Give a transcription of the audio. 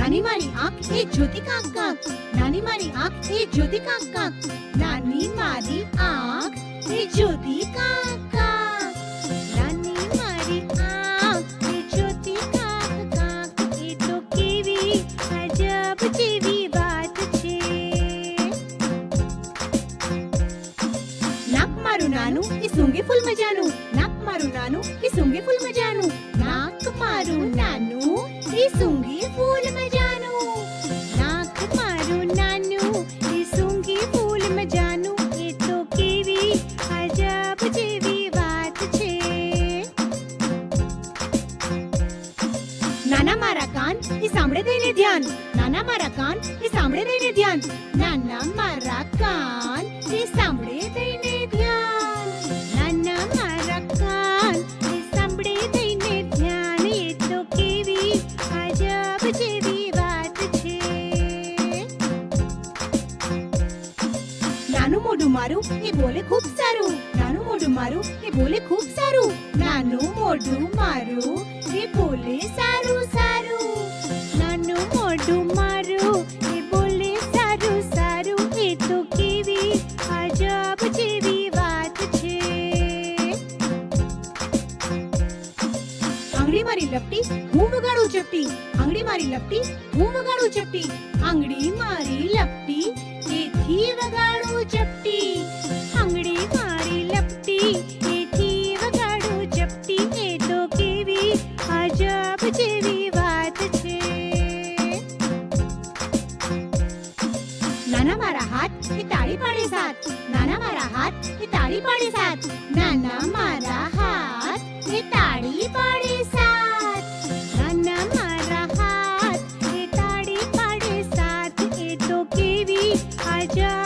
નાની મારી આંખ એ જ્યોતિ કાંક કાંક, નાની મારી આંખ એ જ્યોતિ કાંક કાંક, નાની મારી આંખ એ જ્યોતિ કાંક કાંક, નાની મારી આંખ એ જ્યોતિ કાંક કાંક. એ તો કેવી અજબ જેવી વાત છે. નાક મારું નાનું એ સૂંઘે ફૂલ મજાનું, નાક મારું નાનું એ સૂંઘે ફૂલ મજાનું, નાક મારું નાનું એ સૂંઘે ફૂલ મજાનું, નાક મારું નાનું એ સૂંઘે ફૂલ મજાનું. એ તો કેવી અજબ જેવી વાત છે. નાના મારા કાન એ સાંભળે દઈને ધ્યાન, નાના મારા કાન એ સાંભળે દઈને ધ્યાન, નાના મારા કાન એ સાંભળે દઈને ધ્યાન, નાના મારા કાન એ સાંભળે દઈને ધ્યાન. એ તો કેવી અજબ જેવી વાત છે. નાનું મોઢું મારું એ બોલે ખૂબ સારું, નાનું મોઢું મારું એ બોલે ખૂબ સારું, નાનું મોઢું મારું એ બોલે સારું સારું, નાનું મોઢું મારું એ બોલે સારું સારું. એ તો કેવી અજબ જેવી વાત છે. આંગળી મારી લપટી હું વગાડું ચપટી, આંગળી મારી લપટી હું વગાડું ચપટી, આંગળી મારી લપટી એથી વગાડું ચપટી, આંગળી મારી લપટી એથી વગાડું ચપટી. એ તો કેવી અજબ જેવી વાત છે. નાના મારા હાથ એ તાળી પાડે સાથ, નાના મારા હાથ એ તાળી પાડે સાથ, નાના મારા હાથ એ તાળી પાડે સાથ, નાના મારા હાથ એ તાળી પાડે સાથ. એ તો કેવી અજબ